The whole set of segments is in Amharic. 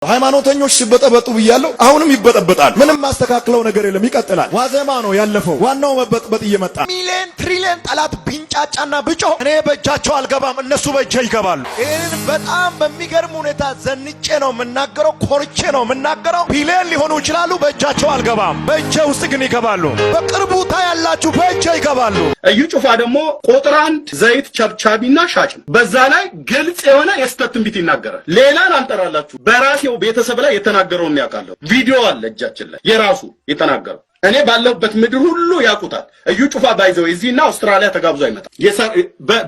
ሃይማኖተኞች ሲበጠበጡ ብያለሁ። አሁንም ይበጠበጣል። ምንም ማስተካክለው ነገር የለም፣ ይቀጥላል። ዋዜማ ነው ያለፈው። ዋናው መበጥበጥ እየመጣ ሚሊዮን ትሪሊዮን ጠላት ቢንጫጫና ብጮ እኔ በእጃቸው አልገባም፣ እነሱ በእጄ ይገባሉ። ይህን በጣም በሚገርም ሁኔታ ዘንጬ ነው የምናገረው፣ ኮርቼ ነው የምናገረው። ቢሊዮን ሊሆኑ ይችላሉ፣ በእጃቸው አልገባም፣ በእጄ ውስጥ ግን ይገባሉ። በቅርቡ ታያላችሁ፣ በእጄ ይገባሉ። እዩ ጩፋ ደግሞ ቁጥር 1 ዘይት ቸብቻቢና ሻጭ ነው። በዛ ላይ ግልጽ የሆነ የስተት ትንቢት ይናገራል። ሌላን አልጠራላችሁ በራሴው ቤተሰብ ላይ የተናገረውን ያውቃለሁ። ቪዲዮ አለ እጃችን ላይ የራሱ የተናገረው። እኔ ባለሁበት ምድር ሁሉ ያውቁታል። እዩ ጩፋ ባይዘው እዚህና አውስትራሊያ ተጋብዞ አይመጣም።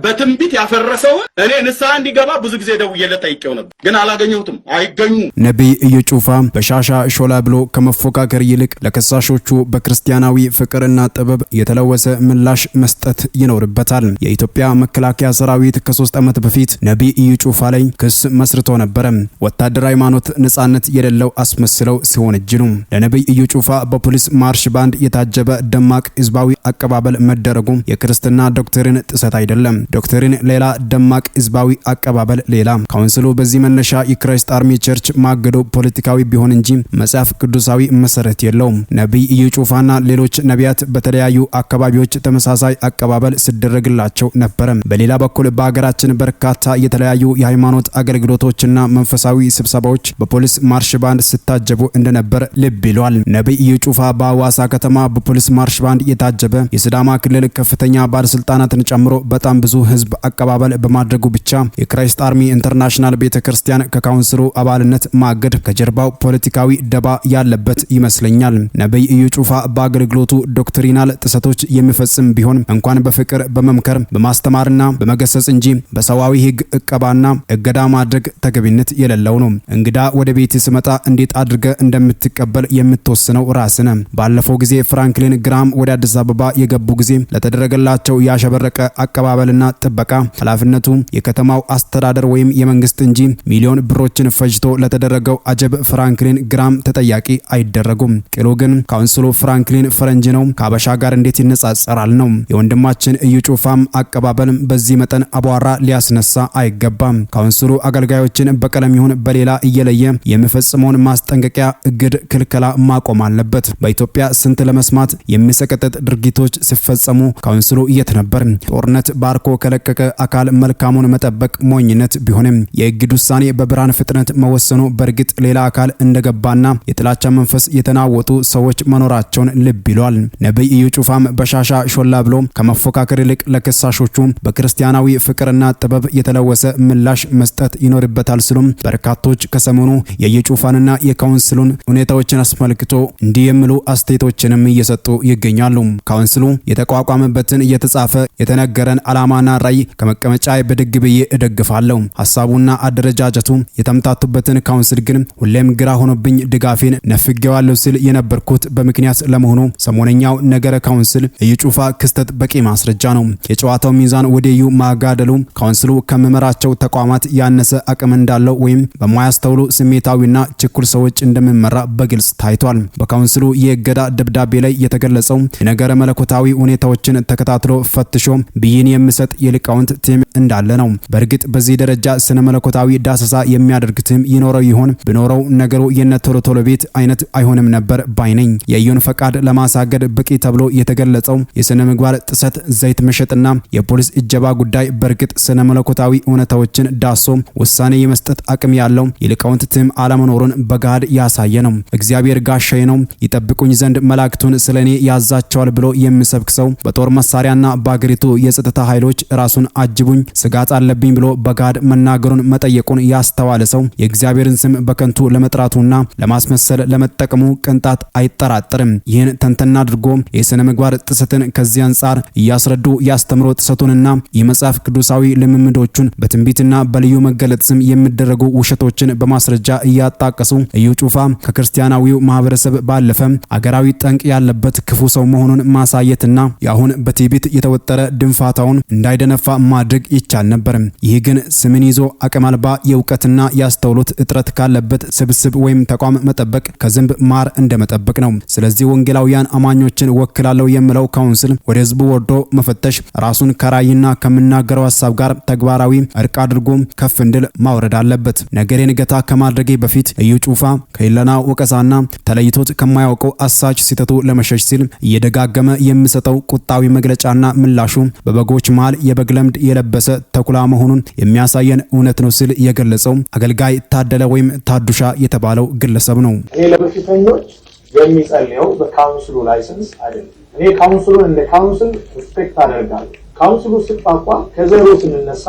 በትንቢት ያፈረሰውን እኔ ንስሐ እንዲገባ ብዙ ጊዜ ደውዬለት ጠይቄው ነበር፣ ግን አላገኘሁትም። አይገኙም። ነብይ እዩ ጩፋ በሻሻ ሾላ ብሎ ከመፎካከር ይልቅ ለከሳሾቹ በክርስቲያናዊ ፍቅርና ጥበብ የተለወሰ ምላሽ መስጠት ይኖርበታል። የኢትዮጵያ መከላከያ ሰራዊት ከ3 ዓመት በፊት ነብይ እዩ ጩፋ ላይ ክስ መስርቶ ነበር። ወታደራዊ ሃይማኖት ነጻነት የሌለው አስመስለው ሲወነጅሉ ለነብይ እዩ ጩፋ በፖሊስ ማርሽ ባንድ የታጀበ ደማቅ ህዝባዊ አቀባበል መደረጉ የክርስትና ዶክትሪን ጥሰት አይደለም። ዶክትሪን ሌላ፣ ደማቅ ህዝባዊ አቀባበል ሌላ። ካውንስሉ በዚህ መነሻ የክራይስት አርሚ ቸርች ማገዶ ፖለቲካዊ ቢሆን እንጂ መጽሐፍ ቅዱሳዊ መሰረት የለውም። ነብይ እዩ ጩፋና ሌሎች ነቢያት በተለያዩ አካባቢዎች ተመሳሳይ አቀባበል ሲደረግላቸው ነበር። በሌላ በኩል በሀገራችን በርካታ የተለያዩ የሃይማኖት አገልግሎቶችና መንፈሳዊ ስብሰባዎች በፖሊስ ማርሽ ባንድ ሲታጀቡ እንደነበር ልብ ይሏል። ነብይ እዩ ጩፋ በሐዋሳ ከተማ በፖሊስ ማርሽ ባንድ የታጀበ የሲዳማ ክልል ከፍተኛ ባለስልጣናትን ጨምሮ በጣም ብዙ ህዝብ አቀባበል በማድረጉ ብቻ የክራይስት አርሚ ኢንተርናሽናል ቤተክርስቲያን ከካውንስሉ አባልነት ማገድ ከጀርባው ፖለቲካዊ ደባ ያለበት ይመስለኛል። ነብይ እዩ ጩፋ በአገልግሎቱ ዶክትሪናል ጥሰቶች የሚፈጽም ቢሆን እንኳን በፍቅር በመምከር በማስተማርና በመገሰጽ እንጂ በሰዋዊ ህግ እቀባና እገዳ ማድረግ ተገቢነት የሌለው ነው። እንግዳ ወደ ቤት ሲመጣ እንዴት አድርገ እንደምትቀበል የምትወስነው ራስነ። ባለፈው ጊዜ ፍራንክሊን ግራም ወደ አዲስ አበባ የገቡ ጊዜ ለተደረገላቸው ያሸበረቀ አቀባበልና ጥበቃ ኃላፊነቱ የከተማው አስተዳደር ወይም የመንግስት እንጂ ሚሊዮን ብሮችን ፈጅቶ ለተደረገው አጀብ ፍራንክሊን ግራም ተጠያቂ አይደረጉም። ቅሉ ግን ካውንስሉ ፍራንክሊን ፈረንጅ ነው ከአበሻ ጋር እንዴት ይነጻጸራል ነው። የወንድማችን እዩ ጩፋም አቀባበል በዚህ መጠን አቧራ ሊያስነሳ አይገባም። ካውንስሉ አገልጋዮችን በቀለም ይሁን በሌላ እየለየ የሚፈጽመውን ማስጠንቀቂያ፣ እግድ፣ ክልከላ ማቆም አለበት። በኢትዮጵያ ስንት ለመስማት የሚሰቀጥጥ ድርጊቶች ሲፈጸሙ ካውንስሉ የት ነበር? ጦርነት ባርኮ ከለቀቀ አካል መልካሙን መጠበቅ ሞኝነት ቢሆንም የእግድ ውሳኔ በብርሃን ፍጥነት መወሰኑ በእርግጥ ሌላ አካል እንደገባና የጥላቻ መንፈስ የተናወጡ ሰዎች መኖራቸውን ልብ ይሏል። ነብይ እዩ ጩፋም በሻሻ ሾላ ብሎ ከመፎካከር ይልቅ ለከሳሾቹ በክርስቲያናዊ ፍቅርና ጥበብ የተለወሰ ምላሽ መስጠት ይኖርበታል ሲሉም በርካቶች ከሰሞኑ የእዩ ጩፋንና የካውንስሉን ሁኔታዎችን አስመልክቶ እንዲህ የሚሉ አስተያየቶችንም እየሰጡ ይገኛሉ። ካውንስሉ የተቋቋመበትን እየተጻፈ የተነገረን ዓላማና ራዕይ ከመቀመጫ በድግ ብዬ እደግፋለሁ። ሐሳቡና አደረጃጀቱ የተምታቱበትን ካውንስል ግን ሁሌም ግራ ሆኖብኝ ድጋፌን ነፍጌዋለሁ ሲል የነበርኩት በምክንያት ለመሆኑ ሰሞነኛው ነገረ ካውንስል እዩ ጩፋ ክስተት በቂ ማስረጃ ነው። የጨዋታው ሚዛን ወደ እዩ ማጋደሉ ካውንስሉ ከመመራቸው ተቋማት ያነሰ አቅም እንዳለው ወይም በማያስተውሉ ስሜታዊና ችኩል ሰዎች እንደሚመራ በግልጽ ታይቷል። በካውንስሉ የእገዳ ደብዳቤ ላይ የተገለጸው የነገረ መለኮታዊ ሁኔታዎችን ተከታትሎ ፈትሾ ብይን የሚሰጥ የሊቃውንት ቲም እንዳለ ነው። በእርግጥ በዚህ ደረጃ ስነ መለኮታዊ ዳሰሳ የሚያደርግ ቲም ይኖረው ይሆን? ቢኖረው ነገሩ የነ ቶሎ ቤት አይነት አይሆንም ነበር ባይነኝ። የእዩን ፈቃድ ለማሳገድ በቂ ተብሎ የተገለጸው የስነ ምግባር ጥሰት፣ ዘይት መሸጥና የፖሊስ እጀባ ጉዳይ በእርግጥ ስነ መለኮታዊ እውነታዎችን ዳሶ ውሳኔ የመስጠት አቅም ያለው የሊቃውንት ቲም አለመኖሩን በጋድ ያሳየ ነው። እግዚአብሔር ጋሻዬ ነው ይጠብቁኝ ዘንድ መላእክቱን ስለኔ ያዛቸዋል ብሎ የሚሰብክ ሰው በጦር መሳሪያና በአገሪቱ የጸጥታ ኃይሎች ራሱን አጅቡኝ ስጋት አለብኝ ብሎ በጋድ መናገሩን መጠየቁን ያስተዋለ ሰው የእግዚአብሔርን ስም በከንቱ ለመጥራቱና ለማስመሰል ለመጠቀሙ ቅንጣት አይጠራጠርም። ይህን ተንተና አድርጎ የሥነ ምግባር ጥሰትን ከዚህ አንጻር እያስረዱ ያስተምሮ ጥሰቱንና የመጽሐፍ ቅዱሳዊ ልምምዶቹን በትንቢትና በልዩ መገለጥ ስም የሚደረጉ ውሸቶችን በማስረጃ እያጣቀሱ እዩ ጩፋ ከክርስቲያናዊው ማህበረሰብ ባለፈ አገራዊ ብሔራዊ ጠንቅ ያለበት ክፉ ሰው መሆኑን ማሳየትና ያሁን በትዕቢት የተወጠረ ድንፋታውን እንዳይደነፋ ማድረግ ይቻል ነበር። ይህ ግን ስምን ይዞ አቅም አልባ የእውቀትና ያስተውሎት እጥረት ካለበት ስብስብ ወይም ተቋም መጠበቅ ከዝንብ ማር እንደመጠበቅ ነው። ስለዚህ ወንጌላውያን አማኞችን ወክላለሁ የሚለው ካውንስል ወደ ህዝቡ ወርዶ መፈተሽ፣ ራሱን ከራይና ከምናገረው ሐሳብ ጋር ተግባራዊ እርቅ አድርጎ ከፍ እንድል ማውረድ አለበት። ነገሬን ገታ ከማድረጌ በፊት እዩ ጩፋ ከኢለና ወቀሳና ተለይቶት ከማያውቀው አሳች ሲተቱ ለመሸሽ ሲል እየደጋገመ የሚሰጠው ቁጣዊ መግለጫና ምላሹ በበጎች መሃል የበግ ለምድ የለበሰ ተኩላ መሆኑን የሚያሳየን እውነት ነው ሲል የገለጸው አገልጋይ ታደለ ወይም ታዱሻ የተባለው ግለሰብ ነው። እኔ ለበሽተኞች የሚጸልየው በካውንስሉ ላይሰንስ አይደለም። እኔ ካውንስሉን እንደ ካውንስል ሪስፔክት አደርጋለሁ። ካውንስሉ ሲቋቋም ከዜሮ ስንነሳ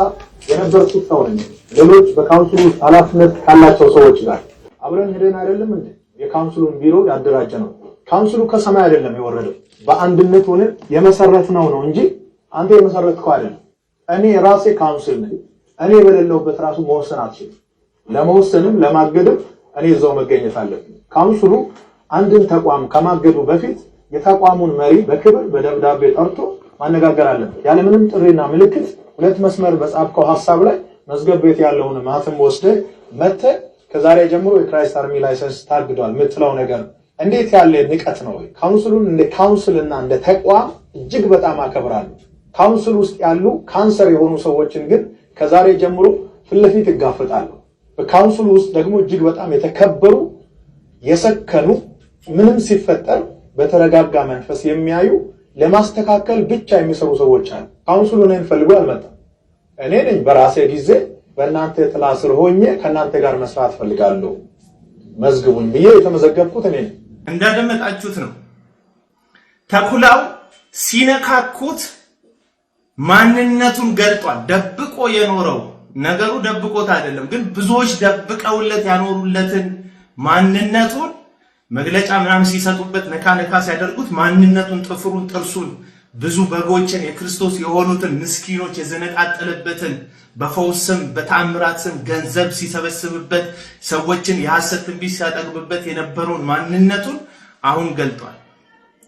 የነበርኩት ሰው ነኝ። ሌሎች በካውንስሉ ኃላፊነት ካላቸው ሰዎች ጋር አብረን ሄደን አይደለም እንዴ የካውንስሉን ቢሮ ያደራጀ ነው። ካውንስሉ ከሰማይ አይደለም የወረደው፣ በአንድነት ሆነ የመሰረትነው ነው እንጂ አንተ የመሰረትከው አይደለም። እኔ ራሴ ካውንስል ነኝ። እኔ በሌለውበት ራሱ መወሰን አልችልም። ለመወሰንም ለማገድም እኔ እዛው መገኘት አለብኝ። ካውንስሉ አንድን ተቋም ከማገዱ በፊት የተቋሙን መሪ በክብር በደብዳቤ ጠርቶ ማነጋገር አለበት። ያለምንም ጥሪና ምልክት ሁለት መስመር በጻፍከው ሐሳብ ላይ መዝገብ ቤት ያለውን ማህተም ወስደህ መተህ ከዛሬ ጀምሮ የክራይስት አርሚ ላይሰንስ ታግዷል የምትለው ነገር እንዴት ያለ ንቀት ነው? ካውንስሉን እንደ ካውንስልና እንደ ተቋም እጅግ በጣም አከብራለሁ። ካውንስል ውስጥ ያሉ ካንሰር የሆኑ ሰዎችን ግን ከዛሬ ጀምሮ ፊት ለፊት እጋፈጣለሁ። በካውንስሉ ውስጥ ደግሞ እጅግ በጣም የተከበሩ የሰከኑ ምንም ሲፈጠር በተረጋጋ መንፈስ የሚያዩ ለማስተካከል ብቻ የሚሰሩ ሰዎች አሉ። ካውንስሉ እኔን ፈልጎ አልመጣም። እኔ ነኝ በራሴ ጊዜ በእናንተ ጥላ ስር ሆኜ ከእናንተ ጋር መስራት ፈልጋለሁ መዝግቡኝ ብዬ የተመዘገብኩት እኔ ነኝ። እንዳደመጣችሁት ነው። ተኩላው ሲነካኩት ማንነቱን ገልጧል። ደብቆ የኖረው ነገሩ ደብቆት አይደለም፣ ግን ብዙዎች ደብቀውለት ያኖሩለትን ማንነቱን መግለጫ ምናምን ሲሰጡበት ነካ ነካ ሲያደርጉት ማንነቱን፣ ጥፍሩን፣ ጥርሱን ብዙ በጎችን የክርስቶስ የሆኑትን ምስኪኖች የዘነጣጠለበትን በፈውስም በተአምራትም ገንዘብ ሲሰበስብበት ሰዎችን የሐሰት ትንቢት ሲያጠግብበት የነበረውን ማንነቱን አሁን ገልጧል።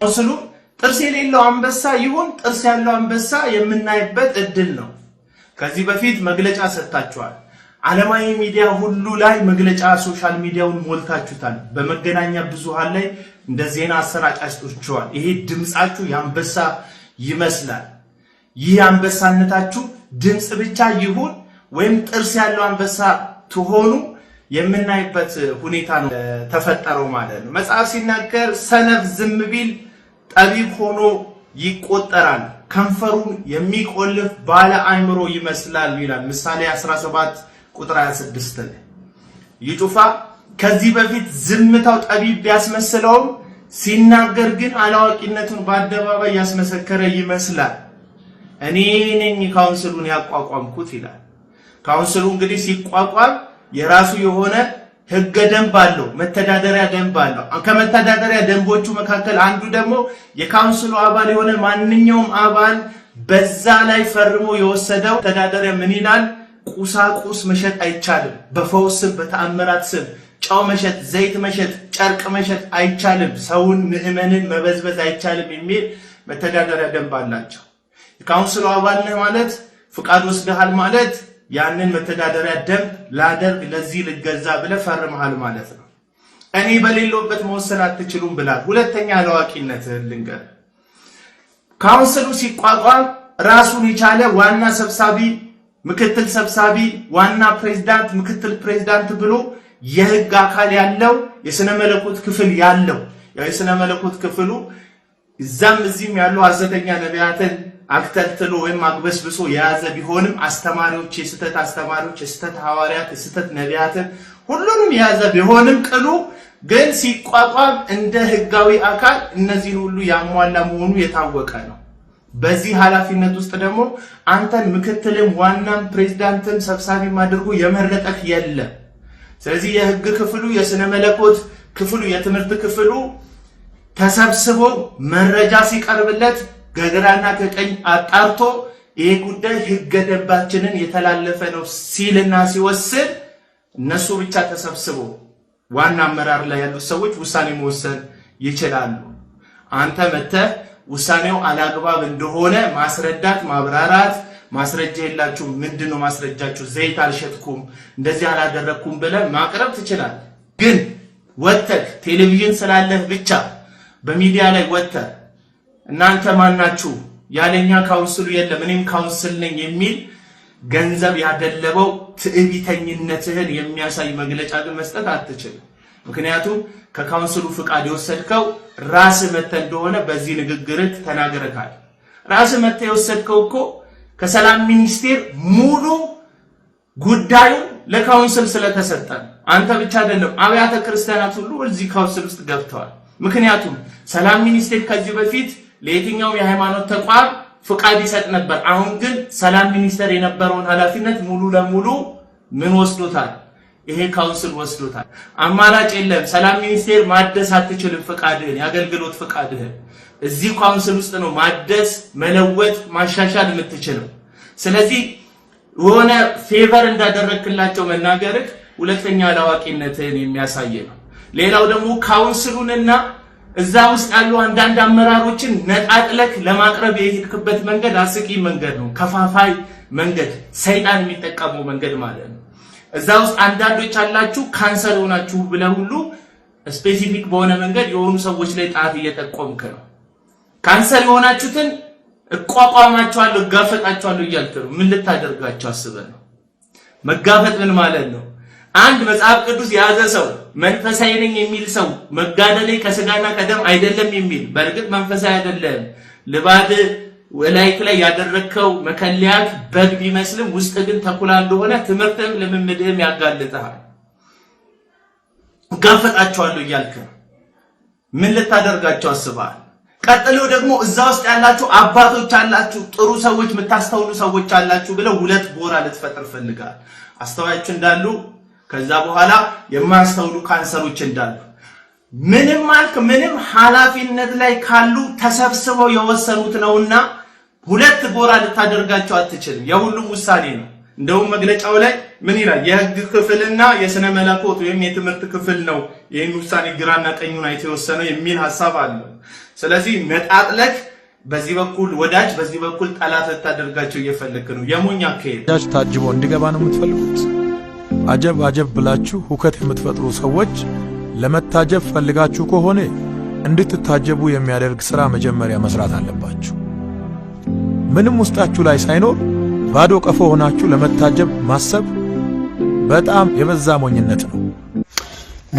ካውንስሉ ጥርስ የሌለው አንበሳ ይሁን ጥርስ ያለው አንበሳ የምናይበት እድል ነው። ከዚህ በፊት መግለጫ ሰጥታችኋል። ዓለማዊ ሚዲያ ሁሉ ላይ መግለጫ ሶሻል ሚዲያውን ሞልታችሁታል። በመገናኛ ብዙሃን ላይ እንደ ዜና አሰራጫችኋል። ይሄ ድምጻችሁ የአንበሳ ይመስላል። ይህ አንበሳነታችሁ ድምጽ ብቻ ይሁን ወይም ጥርስ ያለው አንበሳ ትሆኑ የምናይበት ሁኔታ ነው ተፈጠረው ማለት ነው። መጽሐፍ ሲናገር ሰነፍ ዝም ቢል ጠቢብ ሆኖ ይቆጠራል፣ ከንፈሩን የሚቆልፍ ባለ አእምሮ ይመስላል ይላል ምሳሌ 17 ቁጥር 26 ላይ። ይጩፋ ከዚህ በፊት ዝምታው ጠቢብ ቢያስመስለውም ሲናገር ግን አላዋቂነቱን በአደባባይ ያስመሰከረ ይመስላል። እኔ ነኝ ካውንስሉን ያቋቋምኩት ይላል። ካውንስሉ እንግዲህ ሲቋቋም የራሱ የሆነ ህገ ደንብ አለው፣ መተዳደሪያ ደንብ አለው። ከመተዳደሪያ ደንቦቹ መካከል አንዱ ደግሞ የካውንስሉ አባል የሆነ ማንኛውም አባል በዛ ላይ ፈርሞ የወሰደው መተዳደሪያ ምን ይላል? ቁሳቁስ መሸጥ አይቻልም። በፈውስ ስም፣ በተአምራት ስም ጨው መሸጥ፣ ዘይት መሸጥ፣ ጨርቅ መሸጥ አይቻልም። ሰውን ምዕመንን መበዝበዝ አይቻልም የሚል መተዳደሪያ ደንብ አላቸው። የካውንስሉ አባል ነህ ማለት ፍቃድ ወስደሃል ማለት ያንን መተዳደሪያ ደንብ ላደርግ ለዚህ ልገዛ ብለህ ፈርመሃል ማለት ነው። እኔ በሌለውበት መወሰን አትችሉም ብላል። ሁለተኛ አላዋቂነትህን ልንገር። ካውንስሉ ሲቋቋም ራሱን የቻለ ዋና ሰብሳቢ፣ ምክትል ሰብሳቢ፣ ዋና ፕሬዝዳንት፣ ምክትል ፕሬዝዳንት ብሎ የህግ አካል ያለው የሥነ መለኮት ክፍል ያለው የሥነ መለኮት ክፍሉ እዛም እዚህም ያሉ ሐሰተኛ ነቢያትን አክተልትሎ ወይም አግበስብሶ የያዘ ቢሆንም አስተማሪዎች፣ የስተት አስተማሪዎች፣ የስተት ሐዋርያት፣ የስተት ነቢያትን ሁሉንም የያዘ ቢሆንም ቅሉ ግን ሲቋቋም እንደ ህጋዊ አካል እነዚህን ሁሉ ያሟላ መሆኑ የታወቀ ነው። በዚህ ኃላፊነት ውስጥ ደግሞ አንተን ምክትልም ዋናም ፕሬዝዳንትም ሰብሳቢም አድርጎ የመረጠህ የለም። ስለዚህ የህግ ክፍሉ፣ የሥነ መለኮት ክፍሉ፣ የትምህርት ክፍሉ ተሰብስቦ መረጃ ሲቀርብለት ከግራና ከቀኝ አጣርቶ ይሄ ጉዳይ ህገ ደንባችንን የተላለፈ ነው ሲልና ሲወስን እነሱ ብቻ ተሰብስበው ዋና አመራር ላይ ያሉት ሰዎች ውሳኔ መወሰን ይችላሉ። አንተ መተህ ውሳኔው አላግባብ እንደሆነ ማስረዳት ማብራራት ማስረጃ የላችሁ ምንድነው ማስረጃችሁ ዘይት አልሸጥኩም እንደዚህ አላደረኩም ብለህ ማቅረብ ትችላለህ ግን ወተህ ቴሌቪዥን ስላለህ ብቻ በሚዲያ ላይ ወተህ እናንተ ማናችሁ ያለኛ ካውንስሉ የለም እኔም ካውንስል ነኝ የሚል ገንዘብ ያደለበው ትዕቢተኝነትህን የሚያሳይ መግለጫ ግን መስጠት አትችልም ምክንያቱም ከካውንስሉ ፍቃድ የወሰድከው ራስ መተ እንደሆነ በዚህ ንግግር ተናገረካል ራስ መተ የወሰድከው እኮ ከሰላም ሚኒስቴር ሙሉ ጉዳዩ ለካውንስል ስለተሰጠ አንተ ብቻ አይደለም አብያተ ክርስቲያናት ሁሉ እዚህ ካውንስል ውስጥ ገብተዋል ምክንያቱም ሰላም ሚኒስቴር ከዚህ በፊት ለየትኛው የሃይማኖት ተቋም ፍቃድ ይሰጥ ነበር አሁን ግን ሰላም ሚኒስቴር የነበረውን ኃላፊነት ሙሉ ለሙሉ ምን ወስዶታል ይሄ ካውንስል ወስዶታል አማራጭ የለም ሰላም ሚኒስቴር ማደስ አትችልም ፍቃድህን ያገልግሎት ፍቃድህን እዚህ ካውንስል ውስጥ ነው ማደስ መለወጥ ማሻሻል የምትችለው ስለዚህ ወነ ፌቨር እንዳደረክላቸው መናገር ሁለተኛ ለዋቂነትን የሚያሳይ ነው ሌላው ደግሞ ካውንስሉንና እዛ ውስጥ ያሉ አንዳንድ አመራሮችን ነጣጥለክ ለማቅረብ የሄድክበት መንገድ አስቂ መንገድ ነው ከፋፋይ መንገድ ሰይጣን የሚጠቀመው መንገድ ማለት ነው እዛ ውስጥ አንዳንዶች አላችሁ ካንሰር ሆናችሁ ብለው ሁሉ ስፔሲፊክ በሆነ መንገድ የሆኑ ሰዎች ላይ ጣት እየጠቆምክ ነው ካንሰር የሆናችሁትን እቋቋማችኋለሁ ጋፈጣችኋለሁ እያልክ ነው ምን ልታደርጋቸው አስበህ ነው መጋፈጥ ምን ማለት ነው አንድ መጽሐፍ ቅዱስ ያዘ ሰው መንፈሳዊ ነኝ የሚል ሰው መጋደሌ ከስጋና ከደም አይደለም የሚል በእርግጥ መንፈሳዊ አይደለም ልባድ ወላይክ ላይ ያደረከው መከለያት በግ ቢመስልም ውስጥ ግን ተኩላ እንደሆነ ትምህርትም ለምምድህም ያጋልጣል ጋፈጣቸዋለሁ እያልክ ምን ልታደርጋቸው አስበሃል ቀጥሎ ደግሞ እዛ ውስጥ ያላችሁ አባቶች አላችሁ ጥሩ ሰዎች የምታስተውሉ ሰዎች አላችሁ ብለው ሁለት ጎራ ልትፈጥር ፈልጋል አስተዋዮች እንዳሉ ከዛ በኋላ የማያስተውሉ ካንሰሮች እንዳሉ ምንም ማልክ ምንም ኃላፊነት ላይ ካሉ ተሰብስበው የወሰኑት ነውና ሁለት ጎራ ልታደርጋቸው አትችልም የሁሉም ውሳኔ ነው እንደውም መግለጫው ላይ ምን ይላል የህግ ክፍልና የስነ መለኮት ወይም የትምህርት ክፍል ነው ይሄን ውሳኔ ግራና ቀኙን አይቶ የወሰነው የሚል ሐሳብ አለ ስለዚህ ነጣጥለክ በዚህ በኩል ወዳጅ በዚህ በኩል ጠላት ልታደርጋቸው እየፈለክ ነው የሞኛ ከሄዳጅ ታጅቦ እንዲገባ ነው የምትፈልጉት አጀብ አጀብ ብላችሁ ሁከት የምትፈጥሩ ሰዎች ለመታጀብ ፈልጋችሁ ከሆነ እንድትታጀቡ የሚያደርግ ሥራ መጀመሪያ መስራት አለባችሁ ምንም ውስጣችሁ ላይ ሳይኖር ባዶ ቀፎ ሆናችሁ ለመታጀብ ማሰብ በጣም የበዛ ሞኝነት ነው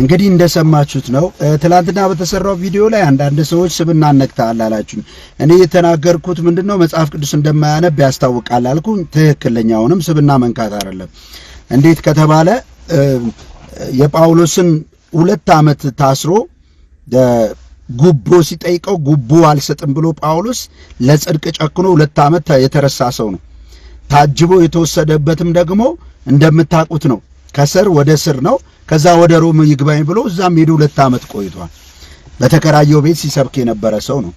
እንግዲህ እንደሰማችሁት ነው ትላንትና በተሰራው ቪዲዮ ላይ አንዳንድ ሰዎች ስብና ነክታል አላችሁ እኔ የተናገርኩት ምንድነው መጽሐፍ ቅዱስ እንደማያነብ ያስታውቃል አልኩ ትክክለኛውንም ስብና መንካት አይደለም እንዴት ከተባለ የጳውሎስን 2 ዓመት ታስሮ ጉቦ ሲጠይቀው ጉቦ አልሰጥም ብሎ ጳውሎስ ለጽድቅ ጨክኖ 2 ዓመት የተረሳ ሰው ነው ታጅቦ የተወሰደበትም ደግሞ እንደምታውቁት ነው ከስር ወደ ስር ነው ከዛ ወደ ሮም ይግባኝ ብሎ እዛም ሄዶ 2 ዓመት ቆይቷል በተከራየው ቤት ሲሰብክ የነበረ ሰው ነው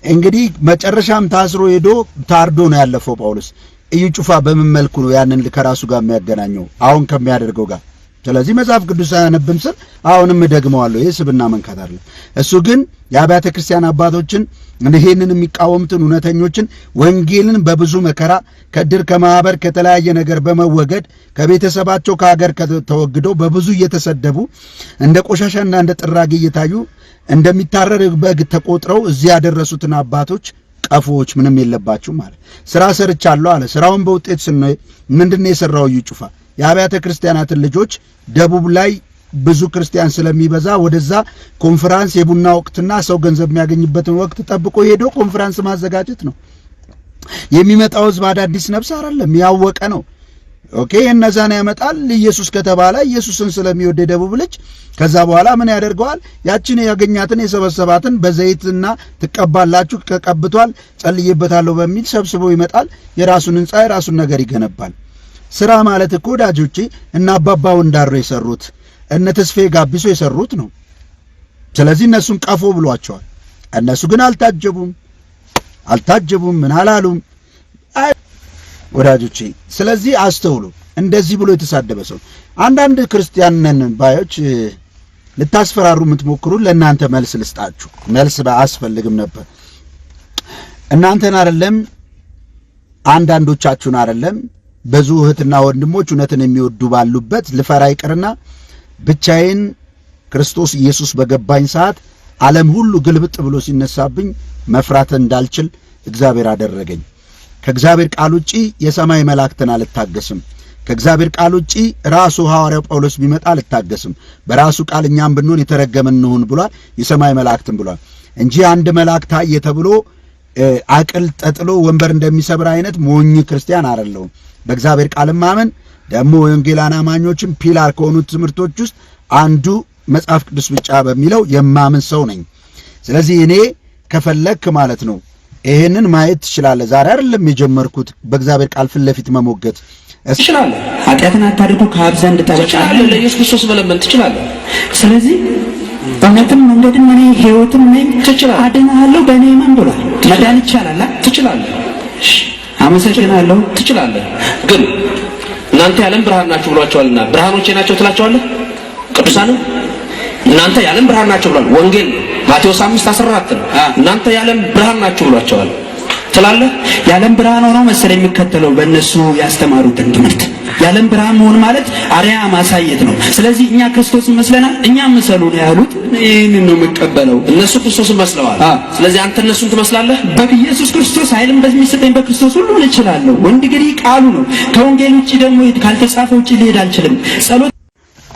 እንግዲህ መጨረሻም ታስሮ ሄዶ ታርዶ ነው ያለፈው ጳውሎስ እዩ ጩፋ በምን መልኩ ነው ያንን ከራሱ ጋር የሚያገናኘው አሁን ከሚያደርገው ጋር ስለዚህ መጽሐፍ ቅዱስ አያነብም ስል አሁንም ደግመዋለሁ የስብና መንካት አይደለም እሱ ግን የአብያተ ክርስቲያን አባቶችን እንደሄንን የሚቃወሙትን እውነተኞችን ወንጌልን በብዙ መከራ ከድር ከማህበር ከተለያየ ነገር በመወገድ ከቤተሰባቸው ከሀገር ተወግደው በብዙ እየተሰደቡ እንደ ቆሻሻና እንደ ጥራጊ እየታዩ እንደሚታረር በግ ተቆጥረው እዚህ ያደረሱትን አባቶች ቀፎዎች ምንም የለባችሁ ማለት ስራ ሰርቻለሁ አለ ስራውን በውጤት ስናይ ምንድነው የሰራው እዩ ጩፋ የአብያተ ክርስቲያናትን ልጆች ደቡብ ላይ ብዙ ክርስቲያን ስለሚበዛ ወደዛ ኮንፈረንስ የቡና ወቅትና ሰው ገንዘብ የሚያገኝበትን ወቅት ጠብቆ ሄዶ ኮንፈረንስ ማዘጋጀት ነው የሚመጣው ህዝብ አዳዲስ ነፍስ አይደለም ያወቀ ነው ኦኬ እነዛን ያመጣል ኢየሱስ ከተባለ ኢየሱስን ስለሚወድ ደቡብ ልጅ ከዛ በኋላ ምን ያደርገዋል ያቺን ያገኛትን የሰበሰባትን በዘይትና ትቀባላችሁ ከቀብቷል ጸልይበታለሁ በሚል ሰብስቦ ይመጣል የራሱን ህንጻ የራሱን ነገር ይገነባል ስራ ማለት እኮ ዳጆቼ እና አባባው እንዳሩ የሰሩት እነ ተስፌ ጋቢሶ የሰሩት ነው ስለዚህ እነሱን ቀፎ ብሏቸዋል እነሱ ግን አልታጀቡም ምን አላሉም ወዳጆቼ ስለዚህ አስተውሉ እንደዚህ ብሎ የተሳደበ ሰው አንዳንድ ክርስቲያን ነን ባዮች ልታስፈራሩ የምትሞክሩ ለእናንተ መልስ ልስጣችሁ። መልስ ባያስፈልግም ነበር። እናንተን አይደለም አንዳንዶቻችሁን አይደለም ብዙ እህትና ወንድሞች እውነትን የሚወዱ ባሉበት ልፈራ ይቅርና ብቻዬን ክርስቶስ ኢየሱስ በገባኝ ሰዓት ዓለም ሁሉ ግልብጥ ብሎ ሲነሳብኝ መፍራት እንዳልችል እግዚአብሔር አደረገኝ። ከእግዚአብሔር ቃል ውጪ የሰማይ መላእክትን አልታገስም። ከእግዚአብሔር ቃል ውጪ ራሱ ሐዋርያው ጳውሎስ ቢመጣ አልታገስም። በራሱ ቃል እኛም ብንሆን የተረገመን እንሁን ብሏል። የሰማይ መላእክትን ብሏል እንጂ አንድ መልአክ ታየ ተብሎ አቅል ጠጥሎ ወንበር እንደሚሰብር አይነት ሞኝ ክርስቲያን አይደለሁም። በእግዚአብሔር ቃል ማመን ደግሞ ወንጌላን አማኞችን ፒላር ከሆኑት ትምህርቶች ውስጥ አንዱ መጽሐፍ ቅዱስ ብቻ በሚለው የማምን ሰው ነኝ። ስለዚህ እኔ ከፈለክ ማለት ነው ይሄንን ማየት ትችላለህ። ዛሬ አይደለም የጀመርኩት በእግዚአብሔር ቃል ፊት ለፊት መሞገት ትችላለህ። ኃጢአትን አታድርጉ ከአብ ዘንድ ጠበቃ ለኢየሱስ ክርስቶስ መለመን ትችላለህ። ስለዚህ እውነትም መንገድም እኔ ሕይወትም ነኝ ትችላለህ። አድናለሁ በእኔ ማን ብሏል? መዳን ይቻላል። ትችላለህ። አመሰግናለሁ። ትችላለህ። ግን እናንተ የዓለም ብርሃን ናችሁ ብሏቸዋልና ብርሃኖቼ ናቸው ትላቸዋለህ። ቅዱሳን እናንተ የዓለም ብርሃን ናችሁ ብሏል። ወንጌል ማቴዎስ 5:14 ነው። እናንተ የዓለም ብርሃን ናችሁ ብሏቸዋል ትላለህ። የዓለም ብርሃን ሆነው መሰለኝ የሚከተለው በእነሱ ያስተማሩትን ትምህርት። የዓለም ብርሃን መሆን ማለት አርያ ማሳየት ነው። ስለዚህ እኛ ክርስቶስን መስለናል። እኛ መሰሉ ነው ያሉት። ይህንን ነው የምቀበለው። እነሱ ክርስቶስን መስለዋል። ስለዚህ አንተ እነሱን ትመስላለህ። በኢየሱስ ክርስቶስ ኃይልም በሚሰጠኝ በክርስቶስ ሁሉን እችላለሁ። እንግዲህ ቃሉ ነው። ከወንጌል ውጪ ደግሞ ካልተጻፈ ውጪ ልሄድ አልችልም። ጸሎት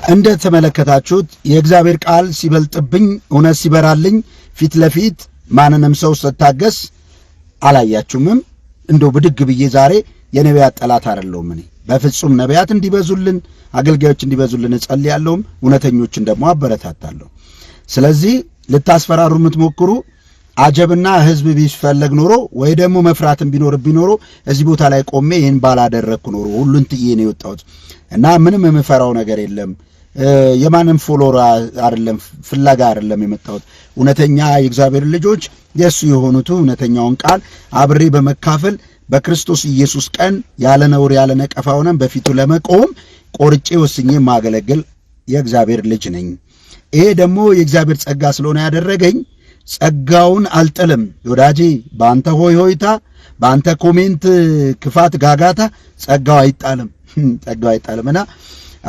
እንደ ተመለከታችሁት የእግዚአብሔር ቃል ሲበልጥብኝ እውነት ሲበራልኝ ፊት ለፊት ማንንም ሰው ስታገስ አላያችሁምም። እንደው ብድግ ብዬ ዛሬ የነቢያት ጠላት አይደለሁም። እኔ በፍጹም ነቢያት እንዲበዙልን አገልጋዮች እንዲበዙልን እጸልያለሁ። እውነተኞችን ደግሞ አበረታታለሁ። ስለዚህ ልታስፈራሩ የምትሞክሩ አጀብና ህዝብ ቢፈለግ ኖሮ ወይ ደግሞ መፍራትን ቢኖርብኝ ኖሮ እዚህ ቦታ ላይ ቆሜ ይህን ባላደረግኩ ኖሮ ሁሉን ጥዬ ነው የወጣሁት እና ምንም የምፈራው ነገር የለም። የማንም ፎሎወር አይደለም ፍለጋ አይደለም የመጣሁት። እውነተኛ የእግዚአብሔር ልጆች የሱ የሆኑት እውነተኛውን ቃል አብሬ በመካፈል በክርስቶስ ኢየሱስ ቀን ያለ ነውር ያለ ነቀፋ ሆነን በፊቱ ለመቆም ቆርጬ ወስኜ ማገለግል የእግዚአብሔር ልጅ ነኝ። ይሄ ደግሞ የእግዚአብሔር ጸጋ ስለሆነ ያደረገኝ ጸጋውን አልጥልም ወዳጄ። በአንተ ሆይ ሆይታ፣ በአንተ ኮሜንት ክፋት ጋጋታ ጸጋው አይጣልም፣ ጸጋው አይጣልምና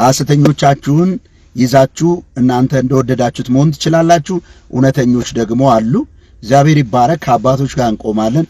ሐሰተኞቻችሁን ይዛችሁ እናንተ እንደወደዳችሁት መሆን ትችላላችሁ። እውነተኞች ደግሞ አሉ። እግዚአብሔር ይባረክ። ከአባቶች ጋር እንቆማለን።